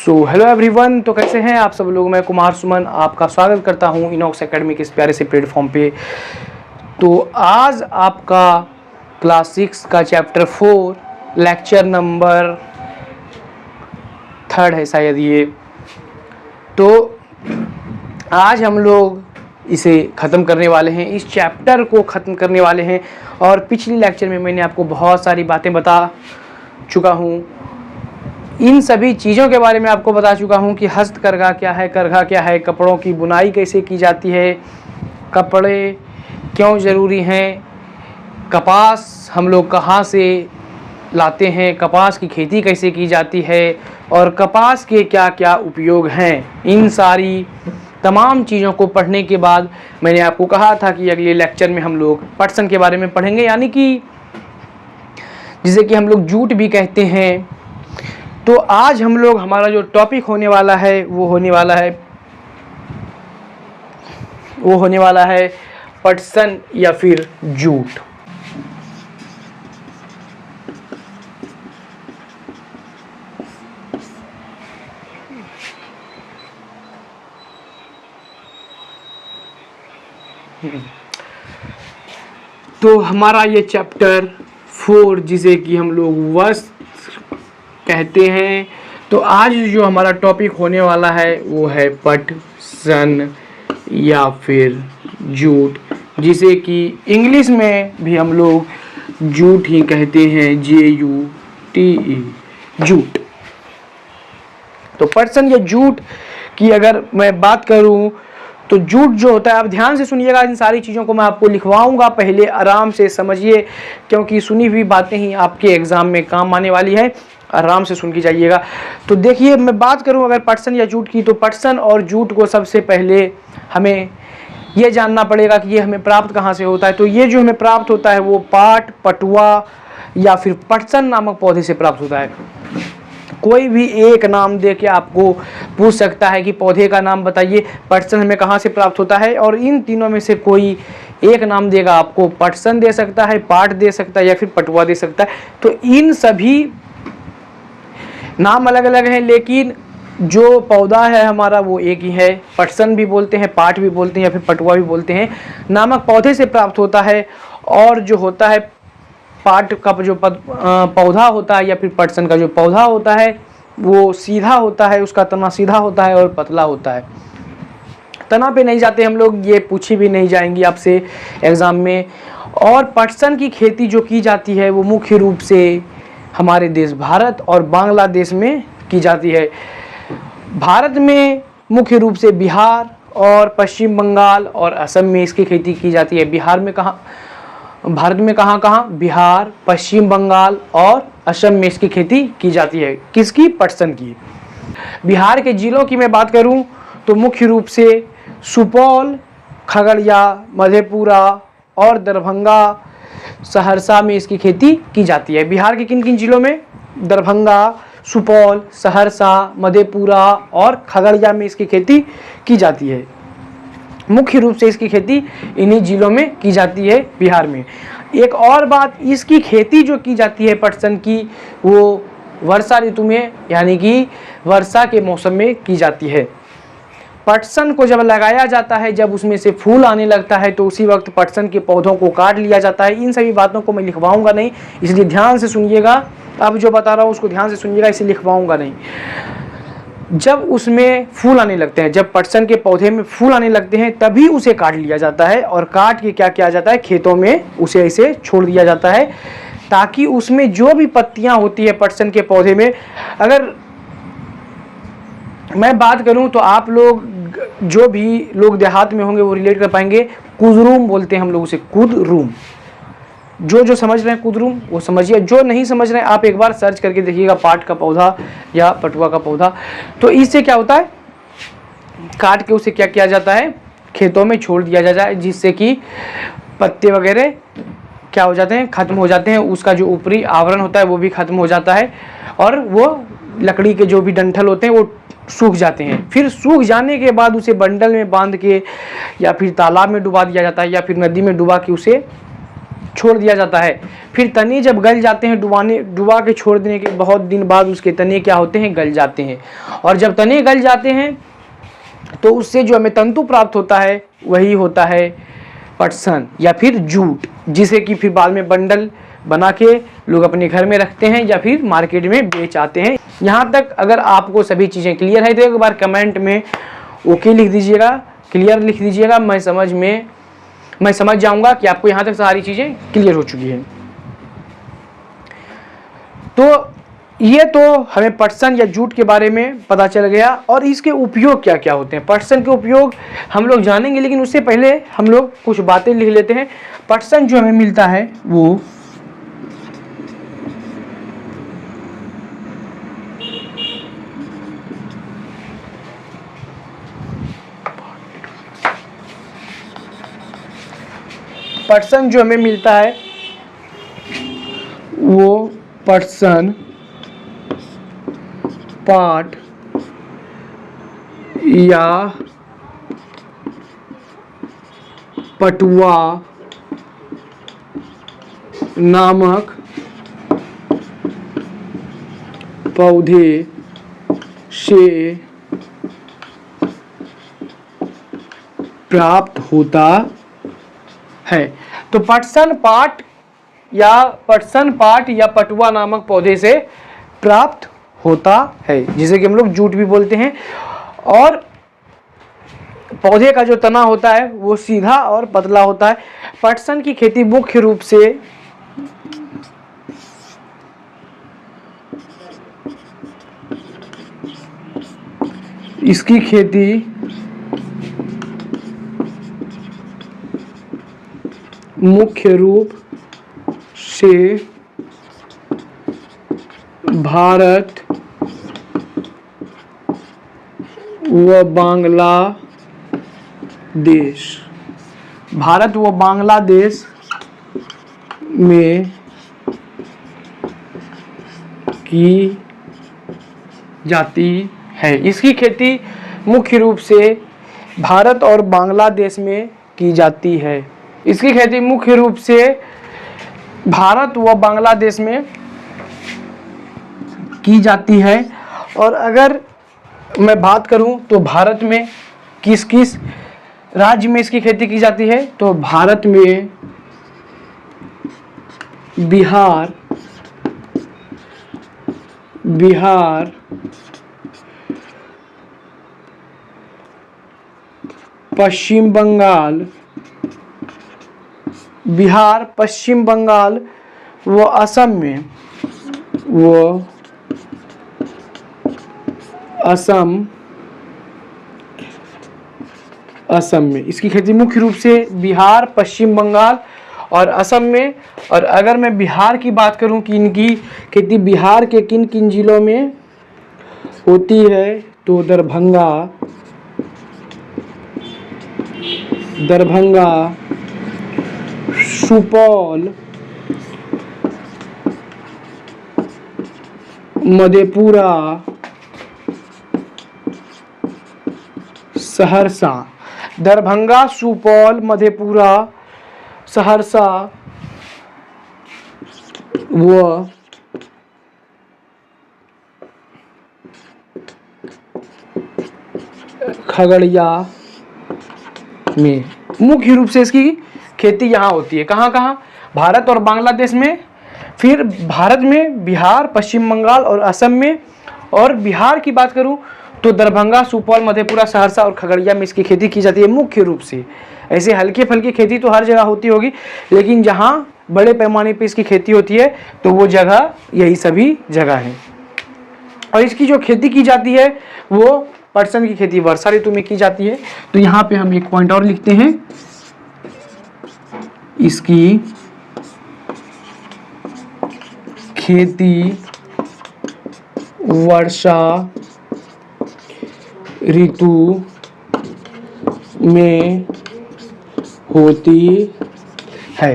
Hello everyone. तो कैसे हैं आप सब लोग। मैं कुमार सुमन आपका स्वागत करता हूं इनॉक्स एकेडमी के इस प्यारे से प्लेटफॉर्म पे। तो आज आपका क्लास 6 का चैप्टर 4 लेक्चर नंबर 3 है शायद ये। तो आज हम लोग इसे ख़त्म करने वाले हैं, इस चैप्टर को ख़त्म करने वाले हैं। और पिछली लेक्चर में मैंने आपको बहुत सारी बातें बता चुका हूँ। इन सभी चीज़ों के बारे में आपको बता चुका हूँ कि हस्तकरघा क्या है, करघा क्या है, कपड़ों की बुनाई कैसे की जाती है, कपड़े क्यों ज़रूरी हैं, कपास हम लोग कहाँ से लाते हैं, कपास की खेती कैसे की जाती है और कपास के क्या क्या उपयोग हैं। इन सारी तमाम चीज़ों को पढ़ने के बाद मैंने आपको कहा था कि अगले लेक्चर में हम लोग पटसन के बारे में पढ़ेंगे, यानी कि जिसे कि हम लोग जूट भी कहते हैं। तो आज हम लोग हमारा जो टॉपिक होने वाला है वो होने वाला है पटसन या फिर जूट। तो हमारा ये चैप्टर 4 जिसे कि हम लोग वस्त्र कहते हैं। तो आज जो हमारा टॉपिक होने वाला है वो है पटसन या फिर जूट, जिसे कि इंग्लिश में भी हम लोग जूट ही कहते हैं, JUTE, जूट। तो पटसन या जूट की अगर मैं बात करूं तो जूट जो होता है, आप ध्यान से सुनिएगा, इन सारी चीज़ों को मैं आपको लिखवाऊंगा, पहले आराम से समझिए क्योंकि सुनी हुई बातें ही आपके एग्ज़ाम में काम आने वाली है। आराम से सुन के जाइएगा। तो देखिए, मैं बात करूं अगर पटसन या जूट की, तो पटसन और जूट को सबसे पहले हमें यह जानना पड़ेगा कि ये हमें प्राप्त कहाँ से होता है। तो ये जो हमें प्राप्त होता है वो पाट, पटुआ या फिर पटसन नामक पौधे से प्राप्त होता है। कोई भी एक नाम दे के आपको पूछ सकता है कि पौधे का नाम बताइए, पटसन हमें कहाँ से प्राप्त होता है, और इन तीनों में से कोई एक नाम देगा आपको, पटसन दे सकता है, पाट दे सकता है या फिर पटुआ दे सकता है। तो इन सभी नाम अलग अलग हैं, लेकिन जो पौधा है हमारा वो एक ही है। पटसन भी बोलते हैं, पाट भी बोलते हैं या फिर पटुआ भी बोलते हैं, नामक पौधे से प्राप्त होता है। और जो होता है पाट का जो पौधा होता है या फिर पटसन का जो पौधा होता है वो सीधा होता है, उसका तना सीधा होता है और पतला होता है। तना पे नहीं जाते हम लोग, ये पूछी भी नहीं जाएंगी आपसे एग्ज़ाम में। और पटसन की खेती जो की जाती है वो मुख्य रूप से हमारे देश भारत और बांग्लादेश में की जाती है। भारत में मुख्य रूप से बिहार और पश्चिम बंगाल और असम में इसकी खेती की जाती है। बिहार में कहाँ, भारत में कहाँ कहाँ, बिहार, पश्चिम बंगाल और असम में इसकी खेती की जाती है। किसकी? पटसन की। बिहार के जिलों की मैं बात करूं तो मुख्य रूप से सुपौल, खगड़िया, मधेपुरा और दरभंगा, सहरसा में इसकी खेती की जाती है। बिहार के किन किन जिलों में? दरभंगा, सुपौल, सहरसा, मधेपुरा और खगड़िया में इसकी खेती की जाती है। मुख्य रूप से इसकी खेती इन्हीं जिलों में की जाती है बिहार में। एक और बात, इसकी खेती जो की जाती है पटसन की, वो वर्षा ऋतु में यानी कि वर्षा के मौसम में की जाती है। पटसन को जब लगाया जाता है, जब उसमें से फूल आने लगता है, तो उसी वक्त पटसन के पौधों को काट लिया जाता है। इन सभी बातों को मैं लिखवाऊंगा नहीं, इसलिए ध्यान से सुनिएगा। अब जो बता रहा हूँ उसको ध्यान से सुनिएगा, इसे लिखवाऊंगा नहीं। जब उसमें फूल आने लगते हैं, जब पटसन के पौधे में फूल आने लगते हैं, तभी उसे काट लिया जाता है। और काट के क्या किया जाता है, खेतों में उसे ऐसे छोड़ दिया जाता है, ताकि उसमें जो भी पत्तियां होती है पटसन के पौधे में, अगर मैं बात करूं तो आप लोग जो भी लोग देहात में होंगे वो रिलेट कर पाएंगे। कुदरूम बोलते हैं हम लोग उसे, कुदरूम। जो समझ रहे हैं कुदरूम वो समझिए, जो नहीं समझ रहे हैं आप एक बार सर्च करके देखिएगा, पाट का पौधा या पटुआ का पौधा। तो इससे क्या होता है, काट के उसे क्या किया जाता है, खेतों में छोड़ दिया जाता है, जिससे कि पत्ते वगैरह क्या हो जाते हैं, खत्म हो जाते हैं। उसका जो ऊपरी आवरण होता है वो भी खत्म हो जाता है और वो लकड़ी के जो भी डंठल होते हैं वो सूख जाते हैं। फिर सूख जाने के बाद उसे बंडल में बांध के या फिर तालाब में डुबा दिया जाता है या फिर नदी में डुबा के उसे छोड़ दिया जाता है। फिर तने जब गल जाते हैं, डुबा के छोड़ देने के बहुत दिन बाद उसके तने क्या होते हैं, गल जाते हैं। और जब तने गल जाते हैं तो उससे जो हमें तंतु प्राप्त होता है वही होता है पटसन या फिर जूट, जिसे कि फिर बाद में बंडल बना के लोग अपने घर में रखते हैं या फिर मार्केट में बेच आते हैं। यहाँ तक अगर आपको सभी चीज़ें क्लियर है तो एक बार कमेंट में ओके लिख दीजिएगा, क्लियर लिख दीजिएगा। मैं समझ जाऊंगा कि आपको यहाँ तक सारी चीज़ें क्लियर हो चुकी हैं। तो ये तो हमें पटसन या जूट के बारे में पता चल गया। और इसके उपयोग क्या क्या होते हैं, पटसन के उपयोग हम लोग जानेंगे, लेकिन उससे पहले हम लोग कुछ बातें लिख लेते हैं। पटसन जो हमें मिलता है वो पटसन जो हमें मिलता है वो पटसन पाट या पटुआ नामक पौधे से प्राप्त होता है। तो पटसन पाट या पटुआ नामक पौधे से प्राप्त होता है, जिसे कि हम लोग जूट भी बोलते हैं। और पौधे का जो तना होता है वो सीधा और पतला होता है। पटसन की खेती मुख्य रूप से भारत व बांग्लादेश में की जाती है। इसकी खेती मुख्य रूप से भारत और बांग्लादेश में की जाती है। इसकी खेती मुख्य रूप से भारत व बांग्लादेश में की जाती है। और अगर मैं बात करूं तो भारत में किस किस राज्य में इसकी खेती की जाती है, तो भारत में बिहार, पश्चिम बंगाल व असम में इसकी खेती मुख्य रूप से बिहार, पश्चिम बंगाल और असम में। और अगर मैं बिहार की बात करूं कि इनकी खेती बिहार के किन किन जिलों में होती है, तो दरभंगा, सुपौल, मधेपुरा, सहरसा। दरभंगा, सुपौल, मधेपुरा, सहरसा व खगड़िया में मुख्य रूप से इसकी खेती यहाँ होती है। कहाँ कहाँ, भारत और बांग्लादेश में, फिर भारत में बिहार, पश्चिम बंगाल और असम में। और बिहार की बात करूँ तो दरभंगा, सुपौल, मधेपुरा, सहरसा और खगड़िया में इसकी खेती की जाती है मुख्य रूप से। ऐसे हल्के फल्की खेती तो हर जगह होती होगी, लेकिन जहाँ बड़े पैमाने पे इसकी खेती होती है तो वो जगह यही सभी जगह है। और इसकी जो खेती की जाती है वो पटसन की खेती वर्षा ऋतु में की जाती है। तो यहाँ पे हम एक पॉइंट और लिखते हैं, इसकी खेती वर्षा ऋतु में होती है।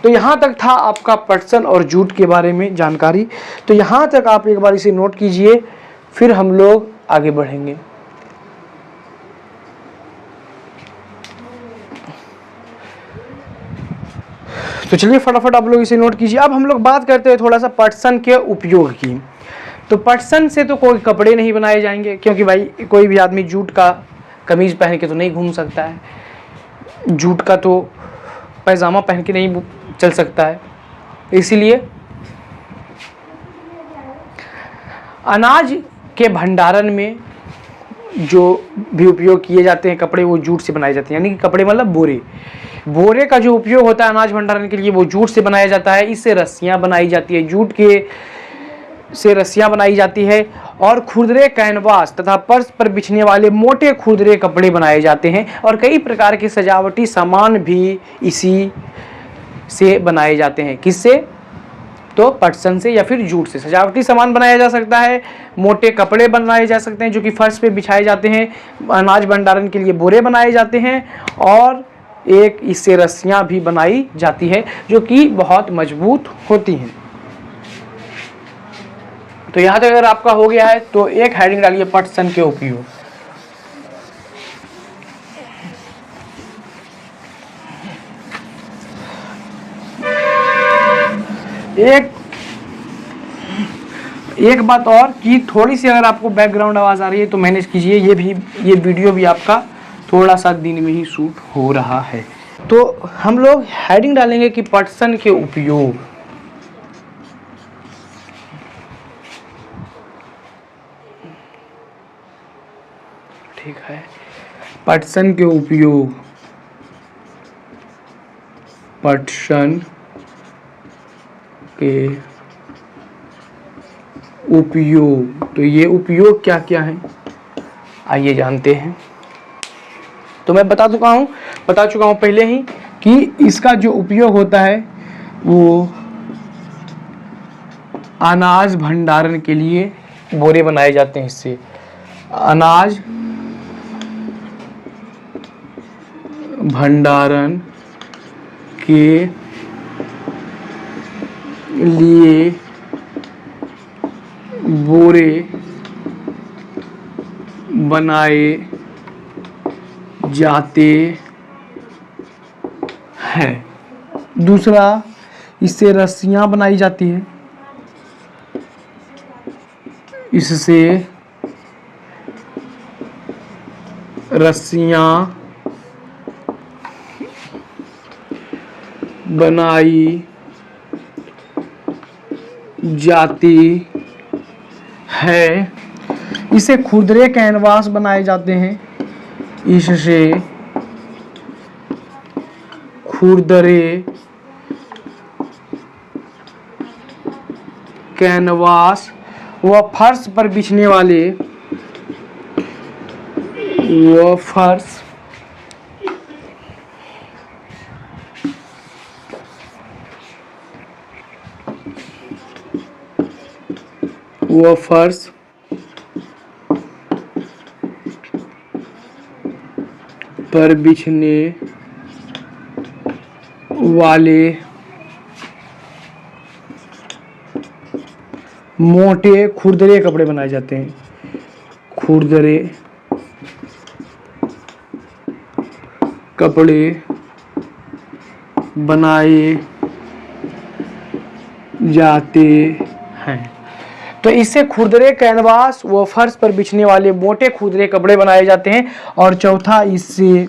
तो यहाँ तक था आपका पटसन और जूट के बारे में जानकारी। तो यहाँ तक आप एक बार इसे नोट कीजिए, फिर हम लोग आगे बढ़ेंगे। तो चलिए फटाफट आप लोग इसे नोट कीजिए। अब हम लोग बात करते हैं थोड़ा सा पटसन के उपयोग की। तो पटसन से तो कोई कपड़े नहीं बनाए जाएंगे, क्योंकि भाई कोई भी आदमी जूट का कमीज पहन के तो नहीं घूम सकता है, जूट का तो पैजामा पहन के नहीं चल सकता है। इसीलिए अनाज के भंडारण में जो भी उपयोग किए जाते हैं कपड़े, वो जूट से बनाए जाते हैं। यानी कि कपड़े मतलब बोरे का जो उपयोग होता है अनाज भंडारण के लिए, वो जूट से बनाया जाता है। इससे रस्सियाँ बनाई जाती है, जूट के से रस्सियाँ बनाई जाती है। और खुरदरे कैनवास तथा फर्श पर बिछने वाले मोटे खुरदरे कपड़े बनाए जाते हैं। और कई प्रकार के सजावटी सामान भी इसी से बनाए जाते हैं। किससे? तो पटसन से या फिर जूट से सजावटी सामान बनाया जा सकता है, मोटे कपड़े बनाए जा सकते हैं जो कि फर्श पे बिछाए जाते हैं, अनाज भंडारण के लिए बोरे बनाए जाते हैं, और एक इससे रस्सियाँ भी बनाई जाती है जो कि बहुत मजबूत होती हैं। तो यहाँ तक अगर आपका हो गया है तो एक हेडिंग डालिए पटसन के उपयोग। एक बात और कि थोड़ी सी अगर आपको बैकग्राउंड आवाज़ आ रही है तो मैनेज कीजिए, ये वीडियो भी आपका थोड़ा सा दिन में ही शूट हो रहा है। तो हम लोग हेडिंग डालेंगे कि पटसन के उपयोग। ठीक है, पटसन के उपयोग, पटसन के उपयोग। तो ये उपयोग क्या क्या है आइए जानते हैं। तो मैं बता चुका हूँ पहले ही कि इसका जो उपयोग होता है वो अनाज भंडारण के लिए बोरे बनाए जाते हैं। इससे अनाज भंडारण के लिए बोरे बनाए जाते हैं। दूसरा, इससे रस्सियाँ बनाई जाती है। इससे रस्सियाँ बनाई जाती है। इससे खुरदरे कैनवास बनाए जाते हैं। इससे खुरदरे कैनवास व फर्श पर बिछने वाले फर्श पर बिछने वाले मोटे खुरदरे कपड़े बनाए जाते हैं। खुरदरे कपड़े बनाए जाते हैं। तो इससे खुरदरे कैनवास व फर्श पर बिछने वाले मोटे खुरदरे कपड़े बनाए जाते हैं। और चौथा, इससे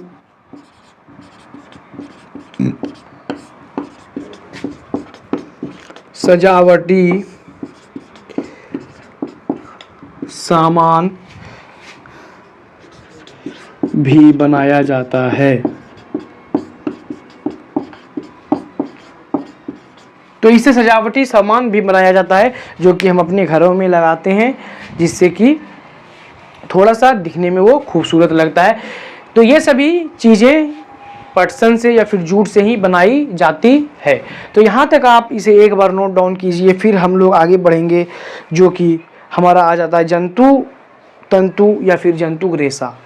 सजावटी सामान भी बनाया जाता है। तो इससे सजावटी सामान भी बनाया जाता है जो कि हम अपने घरों में लगाते हैं, जिससे कि थोड़ा सा दिखने में वो खूबसूरत लगता है। तो ये सभी चीज़ें पटसन से या फिर जूट से ही बनाई जाती है। तो यहाँ तक आप इसे एक बार नोट डाउन कीजिए, फिर हम लोग आगे बढ़ेंगे जो कि हमारा आ जाता है जंतु तंतु या फिर जंतु रेशा।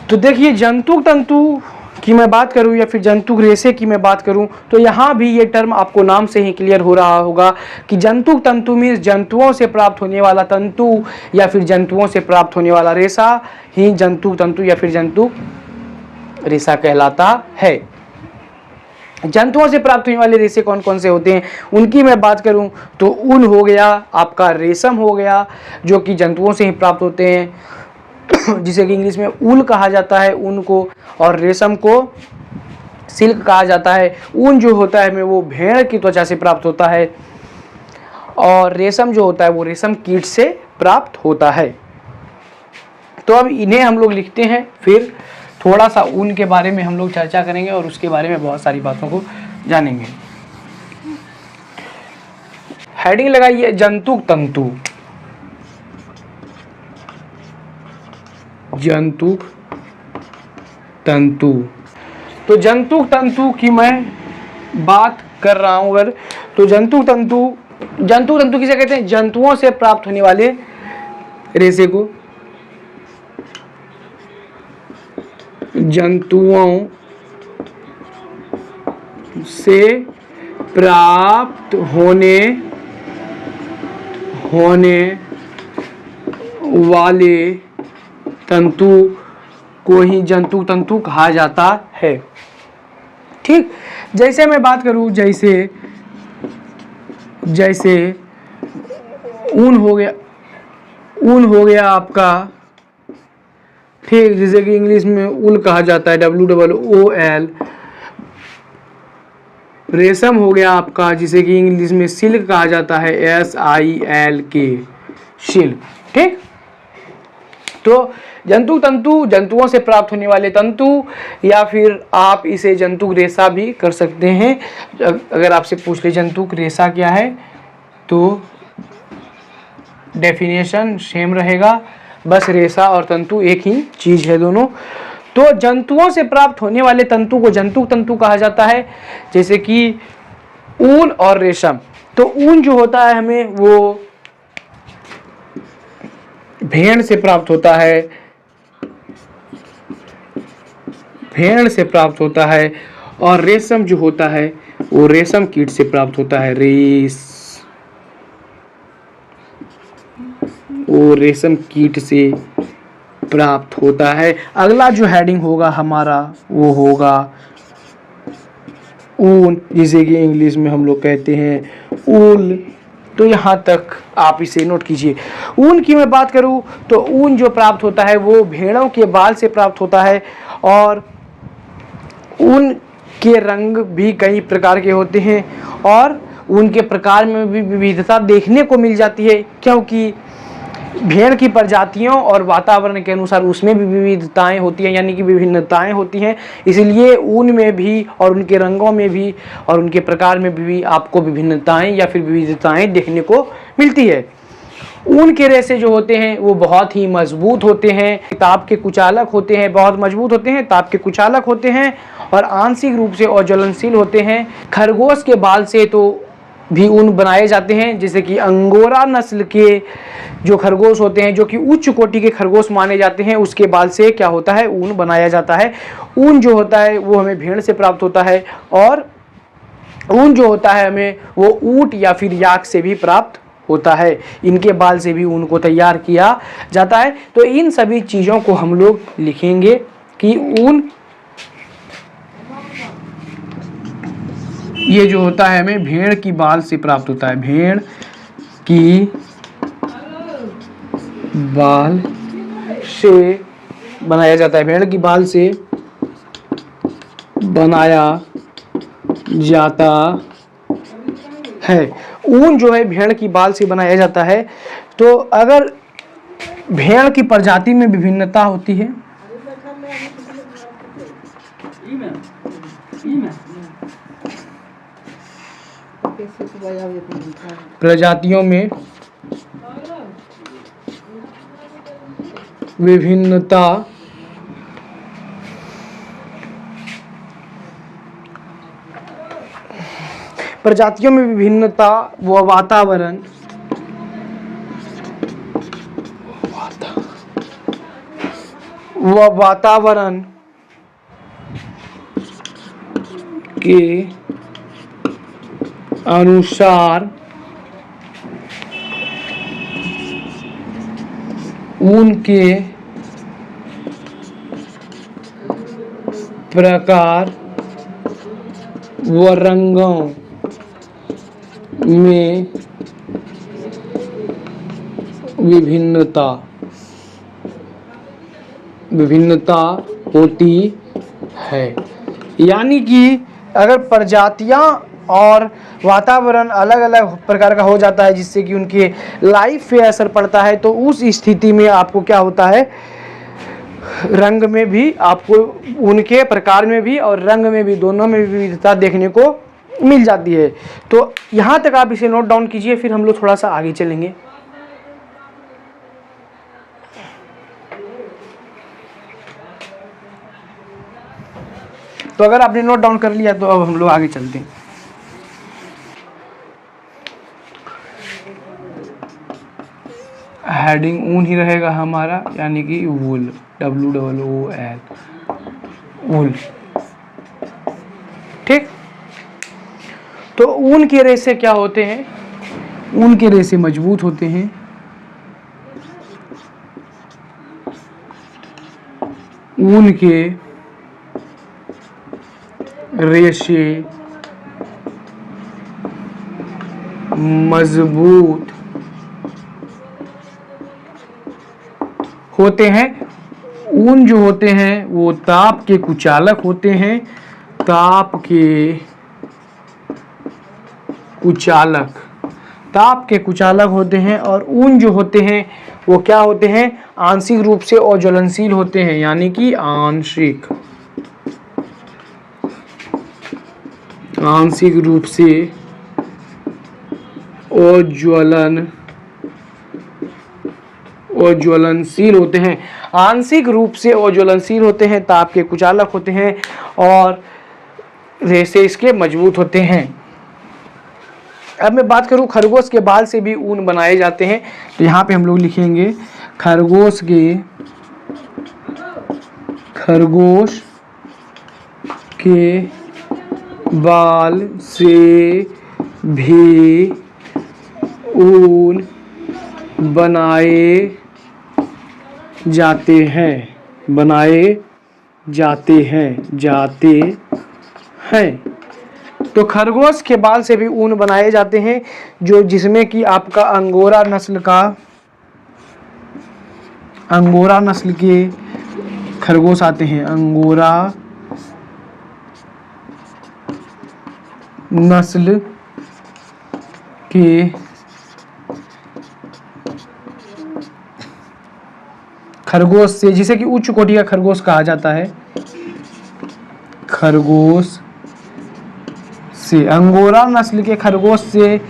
तो देखिए, जंतु तंतु की मैं बात करूं या फिर जंतुक रेशे की मैं बात करूं, तो यहाँ भी ये टर्म आपको नाम से ही क्लियर हो रहा होगा कि जंतुक तंतु मीन्स जंतुओं से प्राप्त होने वाला तंतु या फिर जंतुओं से प्राप्त होने वाला रेशा ही जंतुक तंतु या फिर जंतुक रेशा कहलाता है। जंतुओं से प्राप्त होने वाले रेशे कौन कौन से होते हैं उनकी मैं बात करूं तो ऊन हो गया, आपका रेशम हो गया जो कि जंतुओं से ही प्राप्त होते हैं जिसे कि इंग्लिश में ऊल कहा जाता है ऊन को, और रेशम को सिल्क कहा जाता है। ऊन जो होता है हमें वो भेड़ की त्वचा से प्राप्त होता है और रेशम जो होता है वो रेशम कीट से प्राप्त होता है। तो अब इन्हें हम लोग लिखते हैं, फिर थोड़ा सा ऊन के बारे में हम लोग चर्चा करेंगे और उसके बारे में बहुत सारी बातों को जानेंगे। हेडिंग लगाइए जंतुक तंतु। जंतुक तंतु, तो जंतुक तंतु की मैं बात कर रहा हूं अगर, तो जंतुक तंतु किसे कहते हैं? जंतुओं से प्राप्त होने वाले रेशे को जंतुओं से प्राप्त होने वाले तंतु को ही जंतुक तंतु कहा जाता है। ठीक, जैसे मैं बात करूं, जैसे ऊन हो गया आपका, ठीक, जिसे कि इंग्लिश में ऊल कहा जाता है WOOL। रेशम हो गया आपका जिसे कि इंग्लिश में सिल्क कहा जाता है SILK, सिल्क। ठीक, तो जंतुक तंतु जंतुओं से प्राप्त होने वाले तंतु या फिर आप इसे जंतुक रेशा भी कर सकते हैं। अगर आपसे पूछ ले जंतुक रेशा क्या है तो डेफिनेशन सेम रहेगा, बस रेशा और तंतु एक ही चीज है दोनों। तो जंतुओं से प्राप्त होने वाले तंतु को जंतुक तंतु कहा जाता है, जैसे कि ऊन और रेशम। तो ऊन जो होता है हमें वो भेड़ से प्राप्त होता है, और रेशम जो होता है वो रेशम कीट से प्राप्त होता है, वो रेशम कीट से प्राप्त होता है। अगला जो हेडिंग होगा हमारा वो होगा ऊन, जिसे कि इंग्लिश में हम लोग कहते हैं ऊल। तो यहाँ तक आप इसे नोट कीजिए। ऊन की मैं बात करूँ तो ऊन जो प्राप्त होता है वो भेड़ों के बाल से प्राप्त होता है, और ऊन के रंग भी कई प्रकार के होते हैं और उनके प्रकार में भी विविधता देखने को मिल जाती है, क्योंकि भेड़ की प्रजातियों और वातावरण के अनुसार उसमें भी विविधताएं होती हैं, यानी कि विभिन्नताएं होती हैं। इसलिए ऊन में भी और उनके रंगों में भी और उनके प्रकार में भी आपको विभिन्नताएं या फिर विविधताएं देखने को मिलती है। ऊन के रेशे जो होते हैं वो बहुत ही मजबूत होते हैं, ताप के कुचालक होते हैं, बहुत मजबूत होते हैं, ताप के कुचालक होते हैं और आंशिक रूप से अज्वलनशील होते हैं। खरगोश के बाल से तो भी ऊन बनाए जाते हैं, जैसे कि अंगोरा नस्ल के जो खरगोश होते हैं, जो कि उच्च कोटि के खरगोश माने जाते हैं, उसके बाल से क्या होता है, ऊन बनाया जाता है। ऊन जो होता है वो हमें भेड़ से प्राप्त होता है, और ऊन जो होता है हमें वो ऊंट या फिर याक से भी प्राप्त होता है। इनके बाल से भी ऊन को तैयार किया जाता है। तो इन सभी चीज़ों को हम लोग लिखेंगे कि ऊन ये जो होता है हमें भेड़ की बाल से प्राप्त होता है, भेड़ की बाल से बनाया जाता है, भेड़ की बाल से बनाया जाता है। ऊन जो है भेड़ की बाल से बनाया जाता है। तो अगर भेड़ की प्रजाति में विभिन्नता होती है, प्रजातियों में विभिन्नता व वातावरण के अनुसार ऊन के प्रकार व रंगों में विभिन्नता होती है। यानी कि अगर प्रजातियां और वातावरण अलग अलग प्रकार का हो जाता है जिससे कि उनके लाइफ पे असर पड़ता है, तो उस स्थिति में आपको क्या होता है, रंग में भी आपको उनके प्रकार में भी और रंग में भी, दोनों में विविधता देखने को मिल जाती है। तो यहाँ तक आप इसे नोट डाउन कीजिए, फिर हम लोग थोड़ा सा आगे चलेंगे। तो अगर आपने नोट डाउन कर लिया तो अब हम लोग आगे चलते हैं। हेडिंग ऊन ही रहेगा हमारा, यानी कि वूल, WOOL, वूल। ठीक। तो ऊन के रेशे क्या होते हैं? ऊन के रेशे मजबूत होते हैं, ऊन के रेशे मजबूत होते हैं। ऊन जो होते हैं वो ताप के कुचालक होते हैं, ताप के कुचालक होते हैं। और ऊन जो होते हैं वो क्या होते हैं, आंशिक रूप से अज्वलनशील होते हैं, यानी कि आंशिक रूप से अज्वलनशील होते हैं। आंशिक रूप से अज्वलनशील होते हैं, ताप के कुचालक होते हैं और रेशे इसके मजबूत होते हैं। अब मैं बात करूं, खरगोश के बाल से भी ऊन बनाए जाते हैं। तो यहाँ पे हम लोग लिखेंगे खरगोश के बाल से भी ऊन बनाए जाते हैं। तो खरगोश के बाल से भी ऊन बनाए जाते हैं, जिसमें कि आपका अंगोरा नस्ल के खरगोश आते हैं। अंगोरा नस्ल के खरगोश से, जिसे कि उच्च कोटि का खरगोश कहा जाता है, खरगोश से, अंगोरा नस्ल के खरगोश से,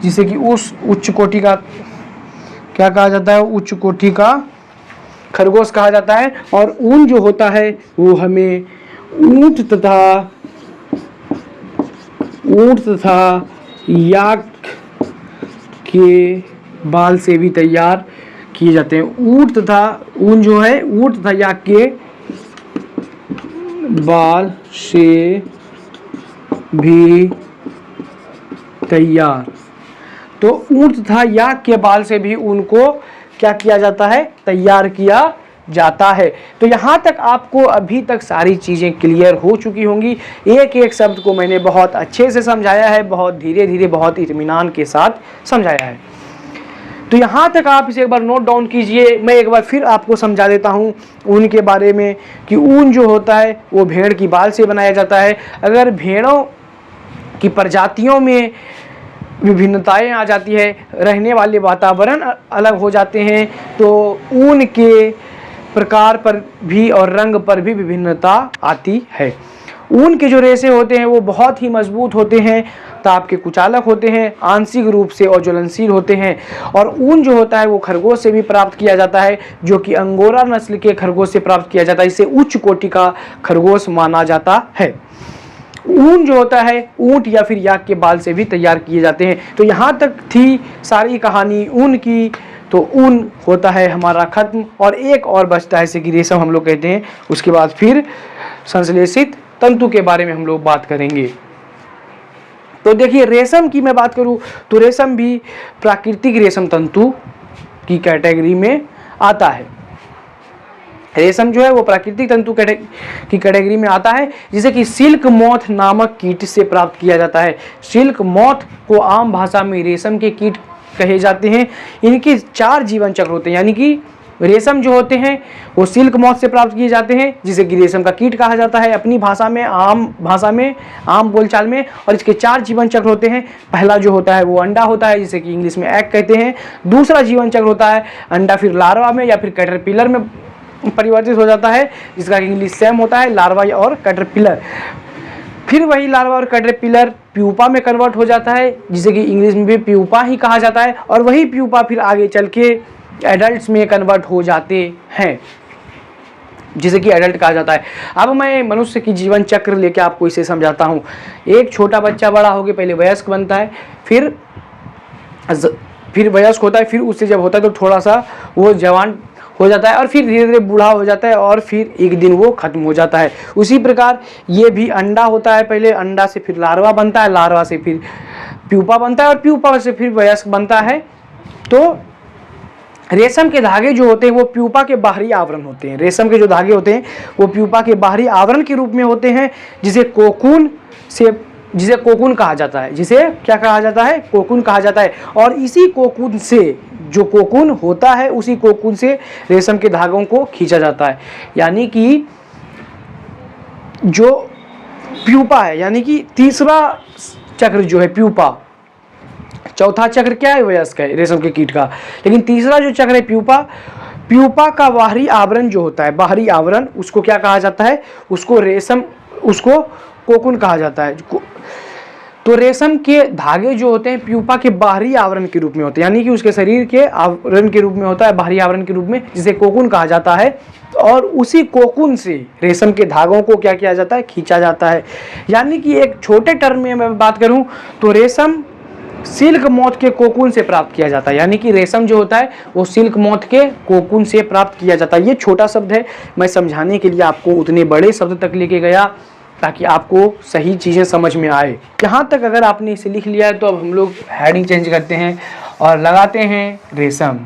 जिसे कि उस उच्च कोटि का क्या कहा जाता है, उच्च कोटि का खरगोश कहा जाता है। और ऊन जो होता है वो हमें ऊंट तथा याक के बाल से भी तैयार किए जाते हैं। ऊन जो है ऊंट तथा याक के बाल से भी तैयार। तो ऊंट तथा याक के बाल से भी ऊन को क्या किया जाता है, तैयार किया जाता है। तो यहाँ तक आपको अभी तक सारी चीज़ें क्लियर हो चुकी होंगी। एक एक शब्द को मैंने बहुत अच्छे से समझाया है, बहुत धीरे धीरे, बहुत इत्मीनान के साथ समझाया है। तो यहाँ तक आप इसे एक बार नोट डाउन कीजिए। मैं एक बार फिर आपको समझा देता हूँ ऊन के बारे में कि ऊन जो होता है वो भेड़ की बाल से बनाया जाता है। अगर भेड़ों की प्रजातियों में विभिन्नताएं आ जाती है, रहने वाले वातावरण अलग हो जाते हैं, तो ऊन के प्रकार पर भी और रंग पर भी विभिन्नता आती है। ऊन के जो रेशे होते हैं वो बहुत ही मजबूत होते हैं, ताप के कुचालक होते हैं, आंशिक रूप से अज्वलनशील होते हैं। और ऊन जो होता है वो खरगोश से भी प्राप्त किया जाता है, जो कि अंगोरा नस्ल के खरगोश से प्राप्त किया जाता है। इसे उच्च कोटि का खरगोश माना जाता है। ऊन जो होता है ऊंट या फिर याक के बाल से भी तैयार किए जाते हैं। तो यहाँ तक थी सारी कहानी ऊन की। तो ऊन होता है हमारा खत्म, और एक और बचता है, जैसे कि रेशम हम लोग कहते हैं। उसके बाद फिर संश्लेषित तंतु के बारे में हम लोग बात करेंगे। तो देखिए रेशम की मैं बात करूं तो रेशम भी प्राकृतिक रेशम तंतु की कैटेगरी में आता है। रेशम जो है वो प्राकृतिक तंतु की कैटेगरी में आता है, जिसे कि सिल्क मॉथ नामक कीट से प्राप्त किया जाता है। सिल्क मॉथ को आम भाषा में रेशम के कीट कहे जाते हैं। इनके 4 जीवन चक्र होते हैं, यानी कि रेशम जो होते हैं वो सिल्क मॉथ से प्राप्त किए जाते हैं, जिसे कि रेशम का कीट कहा जाता है अपनी भाषा में, आम बोलचाल में। और इसके 4 जीवन चक्र होते हैं। पहला जो होता है वो अंडा होता है, जिसे कि इंग्लिश में एग कहते हैं। दूसरा जीवन चक्र होता है अंडा फिर लार्वा में या फिर कैटरपिलर में परिवर्तित हो जाता है, जिसका इंग्लिश सेम होता है, लार्वा और कैटरपिलर। फिर वही लार्वा और कैटरपिलर प्यूपा में कन्वर्ट हो जाता है, जिसे कि इंग्लिश में भी प्यूपा ही कहा जाता है। और वही प्यूपा फिर आगे चल के एडल्ट्स में कन्वर्ट हो जाते हैं, जिसे कि एडल्ट कहा जाता है। अब मैं मनुष्य की जीवन चक्र लेके आपको इसे समझाता हूँ। एक छोटा बच्चा बड़ा होकर पहले वयस्क बनता है, फिर वयस्क होता है, फिर उससे जब होता है तो थोड़ा सा वो जवान हो जाता है और फिर धीरे धीरे बूढ़ा हो जाता है और फिर एक दिन वो खत्म हो जाता है। उसी प्रकार ये भी अंडा होता है, पहले अंडा से फिर लार्वा बनता है, लार्वा से फिर प्यूपा बनता है और प्यूपा से फिर वयस्क बनता है। तो रेशम के धागे जो होते हैं वो प्यूपा के बाहरी आवरण होते हैं। रेशम के जो धागे होते हैं वो प्यूपा के बाहरी आवरण के रूप में होते हैं, जिसे कोकून कहा जाता है। जिसे क्या कहा जाता है? कोकून कहा जाता है। और इसी कोकून से, जो कोकून होता है, उसी कोकून से रेशम के धागों को खींचा जाता है। यानी कि जो प्यूपा है, यानी कि तीसरा चक्र जो है प्यूपा, चौथा चक्र क्या है? वयस्क है रेशम के कीट का। लेकिन तीसरा जो चक्र है प्यूपा का बाहरी आवरण जो होता है, बाहरी आवरण, उसको क्या कहा जाता है? उसको कोकून कहा जाता है। तो रेशम के धागे जो होते हैं प्यूपा के बाहरी आवरण के रूप में होते हैं, यानी कि उसके शरीर के आवरण के रूप में होता है, बाहरी आवरण के रूप में, जिसे कोकून कहा जाता है। और उसी कोकून से रेशम के धागों को क्या किया जाता है? खींचा जाता है। यानी कि एक छोटे टर्म में मैं बात करूं तो रेशम सिल्क मॉथ के कोकून से प्राप्त किया जाता है। यानी कि रेशम जो होता है वो सिल्क मॉथ के कोकून से प्राप्त किया जाता है। ये छोटा शब्द है, मैं समझाने के लिए आपको उतने बड़े शब्द तक लेके गया ताकि आपको सही चीज़ें समझ में आए। यहाँ तक अगर आपने इसे लिख लिया है तो अब हम लोग हेडिंग चेंज करते हैं और लगाते हैं रेशम।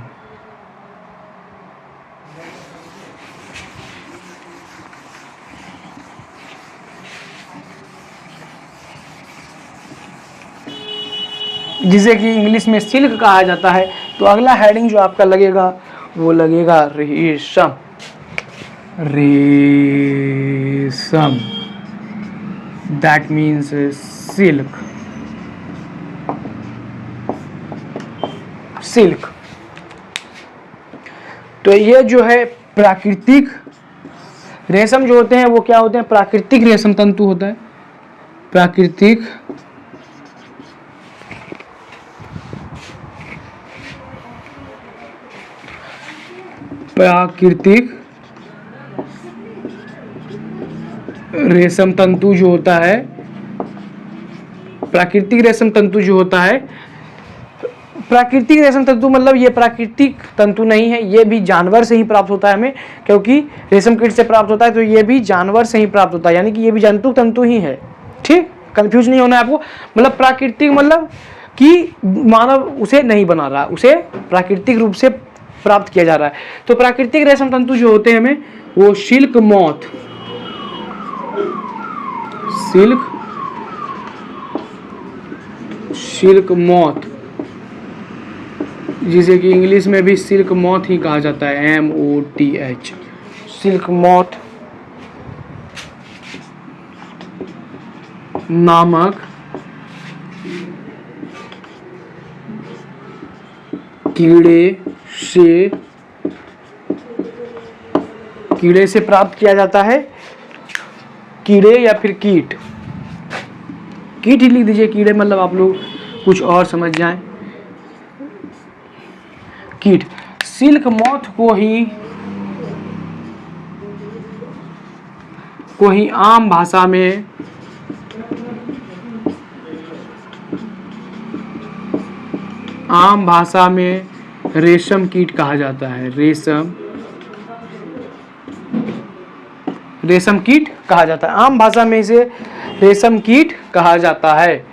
जिसे कि इंग्लिश में सिल्क कहा जाता है। तो अगला हेडिंग जो आपका लगेगा वो लगेगा रेशम। रेशम दैट मीन्स सिल्क। सिल्क। तो ये जो है प्राकृतिक रेशम जो होते हैं वो क्या होते हैं? प्राकृतिक रेशम तंतु होता है। प्राकृतिक रेशम तंतु जो होता है, प्राकृतिक रेशम तंतु जो होता है, प्राकृतिक रेशम तंतु मतलब ये प्राकृतिक तंतु नहीं है, ये भी जानवर से ही प्राप्त होता है हमें, क्योंकि रेशम कीट से प्राप्त होता है तो ये भी जानवर से ही प्राप्त होता है, यानी कि ये भी जंतु तंतु ही है। ठीक, कंफ्यूज नहीं होना है आपको। मतलब प्राकृतिक मतलब कि मानव उसे नहीं बना रहा, उसे प्राकृतिक रूप से प्राप्त किया जा रहा है। तो प्राकृतिक रेशम तंतु जो होते हैं हमें वो सिल्क मॉथ, जिसे कि इंग्लिश में भी सिल्क मॉथ ही कहा जाता है, MOTH, सिल्क मॉथ नामक कीड़े से प्राप्त किया जाता है। कीड़े या फिर कीट ही लिख दीजिए, कीड़े मतलब आप लोग कुछ और समझ जाएं। कीट। सिल्क मॉथ को ही आम भाषा में रेशम कीट कहा जाता है। रेशम कीट कहा जाता है। आम भाषा में इसे रेशम कीट कहा जाता है।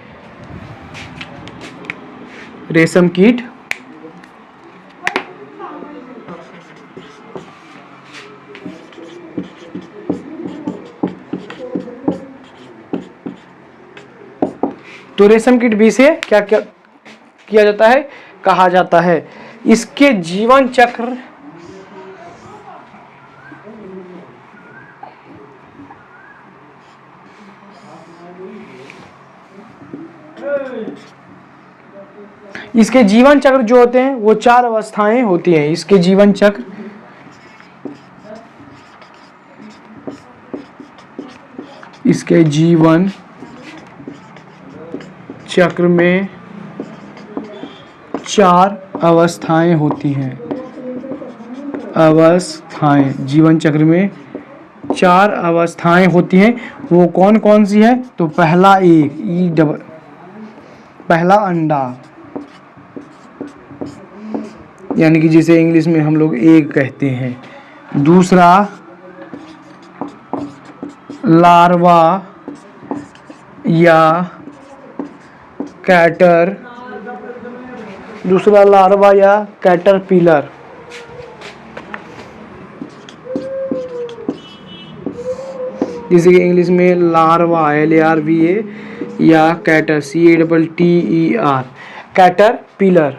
रेशम कीट। तो रेशम कीट भी से क्या क्या किया जाता है, कहा जाता है। इसके जीवन चक्र जो होते हैं वो 4 अवस्थाएं होती हैं। इसके जीवन चक्र में 4 अवस्थाएं होती हैं। जीवन चक्र में 4 अवस्थाएं होती हैं। वो कौन कौन सी है? तो पहला पहला अंडा, यानी कि जिसे इंग्लिश में हम लोग एग कहते हैं। दूसरा लार्वा या कैटरपिलर। जिसे कि इंग्लिश में लार्वा LARVA या CATTER caterpillar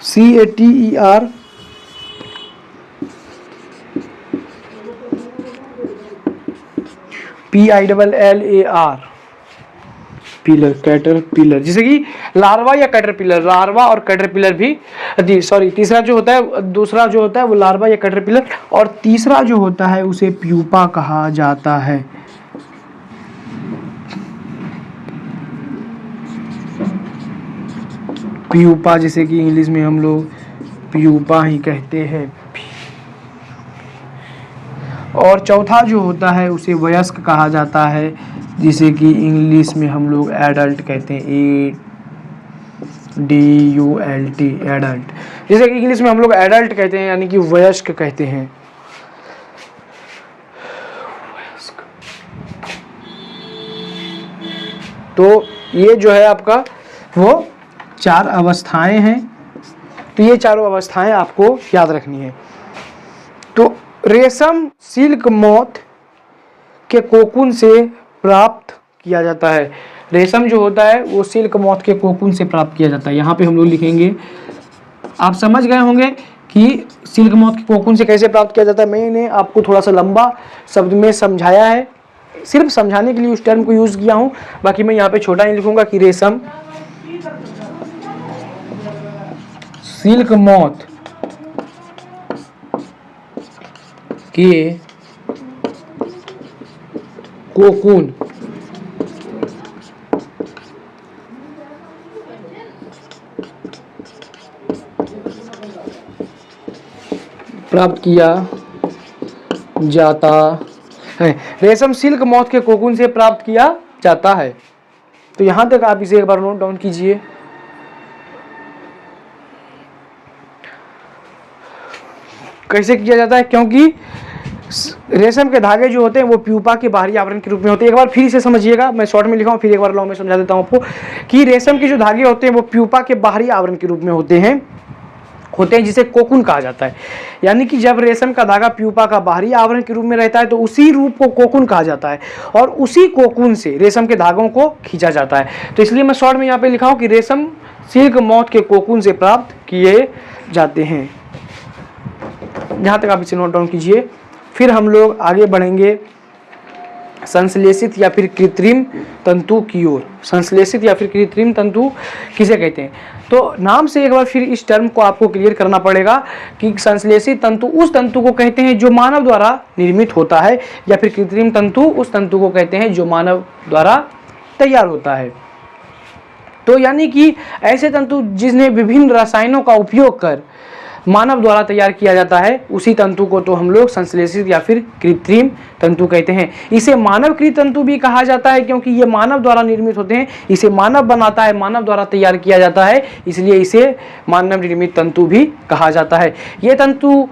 CATER। PILLAR pillar, caterpillar. जैसे कि लार्वा या कैटरपिलर, लार्वा और कैटरपिलर भी सॉरी तीसरा जो होता है, दूसरा जो होता है वो लार्वा या कैटरपिलर, और तीसरा जो होता है उसे प्यूपा कहा जाता है। प्यूपा, जिसे कि इंग्लिश में हम लोग प्यूपा ही कहते हैं। और चौथा जो होता है उसे वयस्क कहा जाता है, जिसे कि इंग्लिश में हम लोग एडल्ट कहते हैं। ADULT एडल्ट, जैसे कि इंग्लिश में हम लोग एडल्ट कहते हैं, यानी कि वयस्क कहते हैं। तो ये जो है आपका वो 4 अवस्थाएं हैं। तो ये चारों अवस्थाएं आपको याद रखनी है। तो रेशम सिल्क मोथ के कोकून से प्राप्त किया जाता है। रेशम जो होता है वो सिल्क मोथ के कोकून से प्राप्त किया जाता है। यहाँ पे हम लोग लिखेंगे, आप समझ गए होंगे कि सिल्क मोथ के कोकून से कैसे प्राप्त किया जाता है। मैंने आपको थोड़ा सा लंबा शब्द में समझाया है, सिर्फ समझाने के लिए उस टर्म को यूज किया हूँ। बाकी मैं यहाँ पे छोटा ही लिखूंगा कि रेशम सिल्क मोथ के कोकून प्राप्त किया जाता है। रेशम सिल्क मोथ के कोकून से प्राप्त किया जाता है। तो यहां तक आप इसे एक बार नोट डाउन कीजिए। कैसे किया जाता है? क्योंकि रेशम के धागे जो होते हैं वो प्यूपा के बाहरी आवरण के रूप में होते हैं। एक बार फिर इसे समझिएगा, मैं शॉर्ट में लिखा हूँ, फिर एक बार लॉन्ग में समझा देता हूँ आपको कि रेशम के जो धागे होते हैं वो प्यूपा के बाहरी आवरण के रूप में होते हैं, जिसे कोकून कहा जाता है। यानी कि जब रेशम का धागा प्यूपा का बाहरी आवरण के रूप में रहता है तो उसी रूप को कोकून कहा जाता है, और उसी कोकून से रेशम के धागों को खींचा जाता है। तो इसलिए मैं शॉर्ट में यहाँ पे लिखा हूँ कि रेशम सिल्क मोथ के कोकून से प्राप्त किए जाते हैं। यहाँ तक आप इसे नोट डाउन कीजिए। फिर हम लोग आगे बढ़ेंगे संश्लेषित या फिर कृत्रिम तंतु की ओर। संश्लेषित या फिर कृत्रिम तंतु किसे कहते हैं? तो नाम से एक बार फिर इस टर्म को आपको क्लियर करना पड़ेगा कि संश्लेषित तंतु उस तंतु को कहते हैं जो मानव द्वारा निर्मित होता है, या फिर कृत्रिम तंतु उस तंतु को कहते हैं जो मानव द्वारा तैयार होता है। तो यानी कि ऐसे तंतु जिन्हें विभिन्न रसायनों का उपयोग कर मानव द्वारा तैयार किया जाता है, उसी तंतु को तो हम लोग संश्लेषित या फिर कृत्रिम तंतु कहते हैं। इसे मानवकृत तंतु भी कहा जाता है, क्योंकि ये मानव द्वारा निर्मित होते हैं। इसे मानव बनाता है, मानव द्वारा तैयार किया जाता है, इसलिए इसे मानव निर्मित तंतु भी कहा जाता है। ये तंतु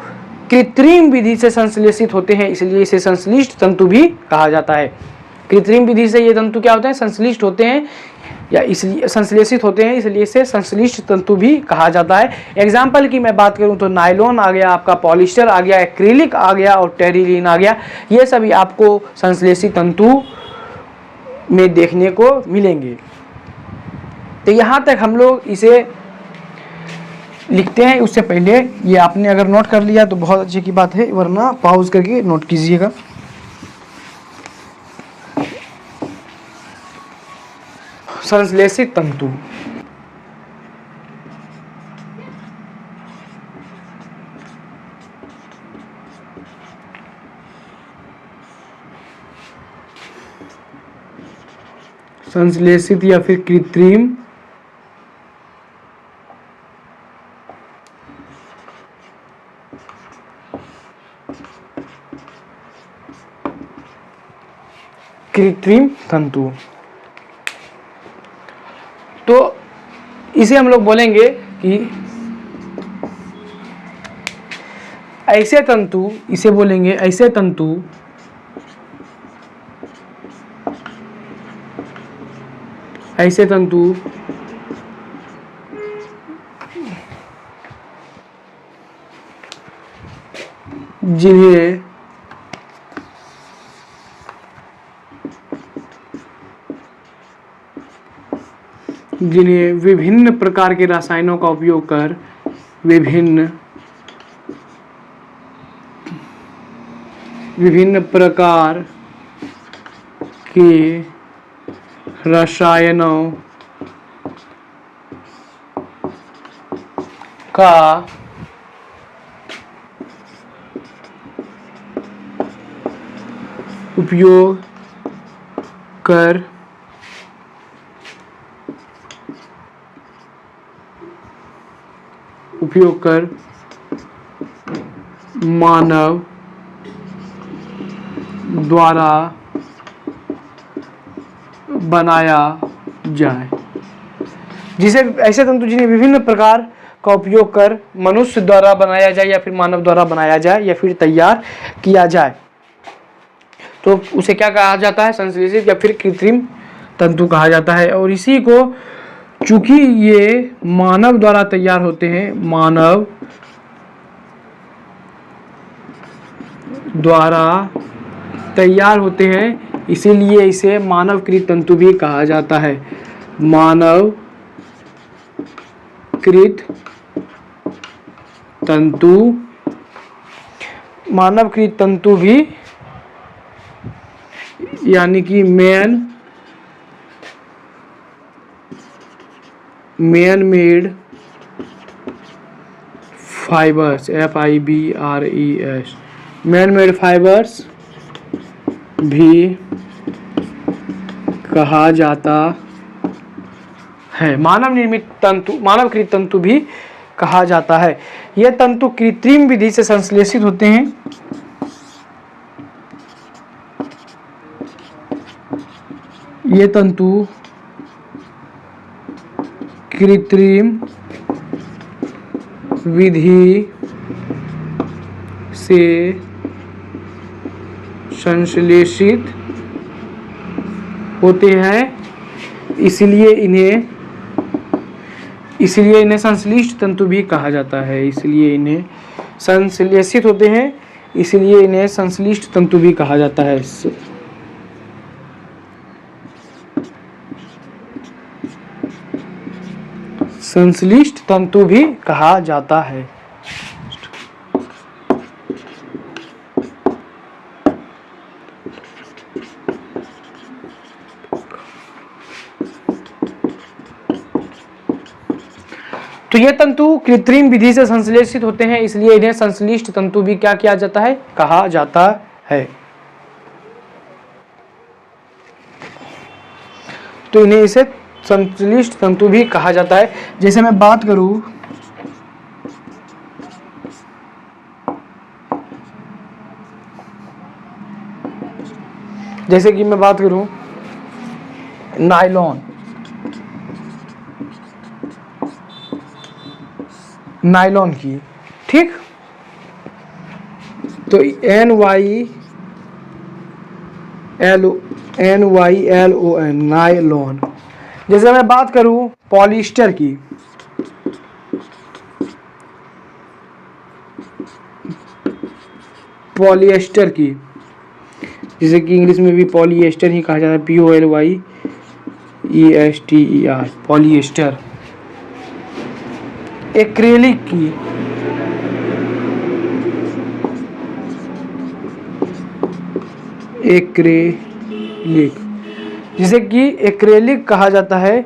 कृत्रिम विधि से संश्लेषित होते हैं, इसलिए इसे संश्लिष्ट तंतु भी कहा जाता है। कृत्रिम विधि से ये तंतु क्या होते हैं, संश्लिष्ट होते हैं या इसलिए संश्लेषित होते हैं, इसलिए इसे संश्लिष्ट तंतु भी कहा जाता है। एग्जाम्पल की मैं बात करूं तो नायलॉन आ गया, आपका पॉलिस्टर आ गया, एक्रिलिक आ गया और टेरिलीन आ गया, ये सभी आपको संश्लेषित तंतु में देखने को मिलेंगे। तो यहाँ तक हम लोग इसे लिखते हैं। उससे पहले ये आपने अगर नोट कर लिया तो बहुत अच्छी की बात है, वरना पॉज करके नोट कीजिएगा। संश्लेषित तंतु, संश्लेषित या फिर कृत्रिम तंतु, तो इसे हम लोग बोलेंगे कि ऐसे तंतु, इसे बोलेंगे ऐसे तंतु जिन्हें विभिन्न प्रकार के रसायनों का उपयोग कर विभिन्न प्रकार के रसायनों का उपयोग कर मानव द्वारा बनाया जाए। जिसे ऐसे तंतु जिन्हें विभिन्न प्रकार का उपयोग कर मनुष्य द्वारा बनाया जाए या फिर मानव द्वारा बनाया जाए या फिर तैयार किया जाए, तो उसे क्या कहा जाता है, संश्लेषित या फिर कृत्रिम तंतु कहा जाता है। और इसी को चूंकि ये मानव द्वारा तैयार होते हैं, मानव द्वारा तैयार होते हैं, इसीलिए इसे मानवकृत तंतु भी कहा जाता है। मानवकृत तंतु भी यानी कि man made fibres, FIBRES, man made fibres भी कहा जाता है। मानव निर्मित तंतु, मानवकृत तंतु भी कहा जाता है। यह तंतु कृत्रिम विधि से संश्लेषित होते हैं। ये तंतु कृत्रिम विधि से संश्लेषित होते हैं, इसलिए इन्हें संश्लिष्ट तंतु भी कहा जाता है। इसलिए इन्हें संश्लेषित होते हैं, इसलिए इन्हें संश्लिष्ट तंतु भी कहा जाता है। संश्लिष्ट तंतु भी कहा जाता है। तो ये तंतु कृत्रिम विधि से संश्लेषित होते हैं, इसलिए इन्हें संश्लिष्ट तंतु भी क्या किया जाता है, कहा जाता है। तो इन्हें इसे संश्लिष्ट तंतु भी कहा जाता है। जैसे मैं बात करूं नायलॉन की, ठीक, तो NYLON नायलॉन। जैसे मैं बात करूं पॉलिएस्टर की, जैसे कि इंग्लिश में भी पॉलिएस्टर ही कहा जाता है, POLYESTER, पॉलिएस्टर। एक्रेलिक की, जिसे कि एक्रेलिक कहा जाता है,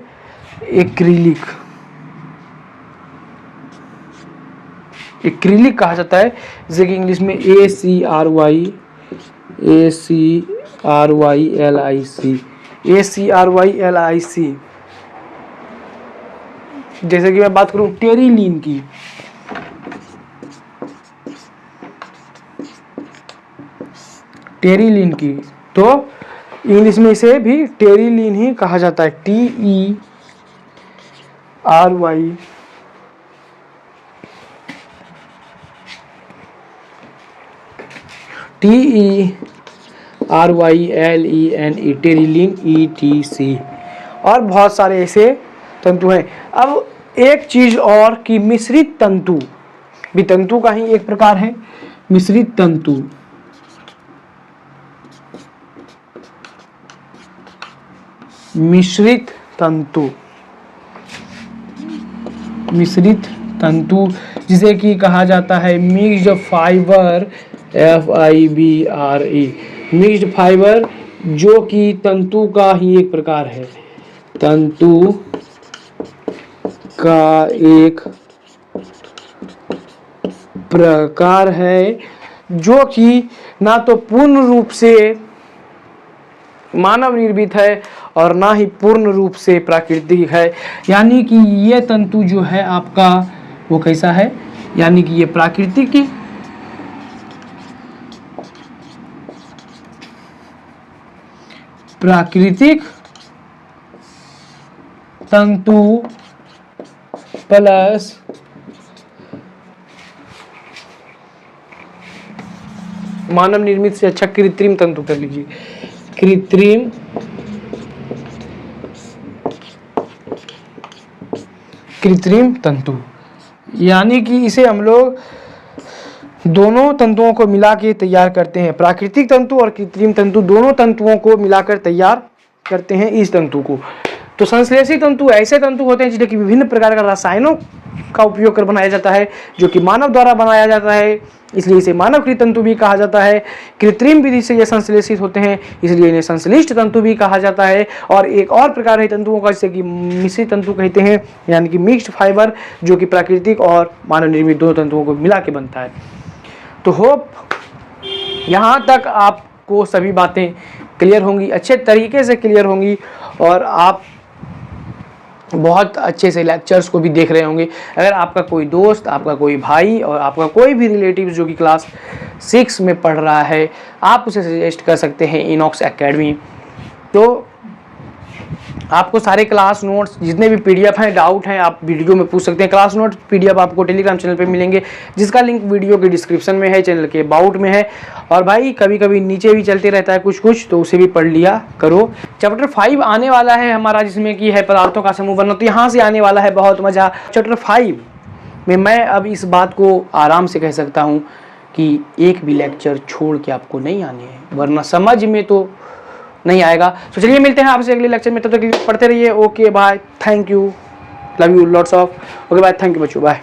एक्रिलिक कहा जाता है, जैसे कि इंग्लिश में ACRYLIC। जैसे कि मैं बात करूं टेरिलीन की, तो इंग्लिश में इसे भी टेरिलीन ही कहा जाता है, TERYLENE, टेरिलीन, ETC। और बहुत सारे ऐसे तंतु हैं। अब एक चीज और कि मिश्रित तंतु भी तंतु का ही एक प्रकार है। मिश्रित तंतु जिसे कि कहा जाता है mixed fibre, FIBRE, mixed fibre, जो कि तंतु का ही एक प्रकार है। तंतु का एक प्रकार है जो कि ना तो पूर्ण रूप से मानव निर्मित है और ना ही पूर्ण रूप से प्राकृतिक है। यानी कि ये तंतु जो है आपका वो कैसा है, यानी कि ये प्राकृतिक तंतु प्लस मानव निर्मित से अच्छा कृत्रिम तंतु कर लीजिए, कृत्रिम तंतु। यानी कि इसे हम लोग दोनों तंतुओं को मिला के तैयार करते हैं। प्राकृतिक तंतु और कृत्रिम तंतु दोनों तंतुओं को मिलाकर तैयार करते हैं इस तंतु को। तो संश्लेषी तंतु ऐसे तंतु होते हैं जिन्हें कि विभिन्न प्रकार का रसायनों का उपयोग कर बनाया जाता है, जो कि मानव द्वारा बनाया जाता है, इसलिए इसे मानवकृत तंतु भी कहा जाता है। कृत्रिम विधि से ये संश्लेषित होते हैं, इसलिए इन्हें संश्लिष्ट तंतु भी कहा जाता है। और एक और प्रकार है तंतुओं का जिसे कि मिश्रित तंतु कहते हैं, यानी कि मिक्स्ड फाइबर, जो कि प्राकृतिक और मानव निर्मित दोनों तंतुओं को मिला के बनता है। तो होप यहाँ तक आपको सभी बातें क्लियर होंगी, अच्छे तरीके से क्लियर होंगी, और आप बहुत अच्छे से लेक्चर्स को भी देख रहे होंगे। अगर आपका कोई दोस्त, आपका कोई भाई और आपका कोई भी रिलेटिव जो कि क्लास 6 में पढ़ रहा है, आप उसे सजेस्ट कर सकते हैं इनॉक्स एकेडमी। तो आपको सारे क्लास नोट्स जितने भी PDF हैं, डाउट हैं, आप वीडियो में पूछ सकते हैं। क्लास नोट PDF आपको टेलीग्राम चैनल पे मिलेंगे, जिसका लिंक वीडियो के डिस्क्रिप्शन में है, चैनल के अबाउट में है। और भाई कभी कभी नीचे भी चलते रहता है कुछ, तो उसे भी पढ़ लिया करो। चैप्टर 5 आने वाला है हमारा, जिसमें कि है पदार्थों का समूह बनना। तो यहाँ से आने वाला है बहुत मज़ा। चैप्टर 5 में मैं अब इस बात को आराम से कह सकता हूँ कि एक भी लेक्चर छोड़ के आपको नहीं आने हैं, वरना समझ में तो नहीं आएगा। तो चलिए मिलते हैं आपसे अगले लेक्चर में, तब तक पढ़ते रहिए। Okay bye, thank you, love you lots of. Okay bye, thank you बच्चों, बाय।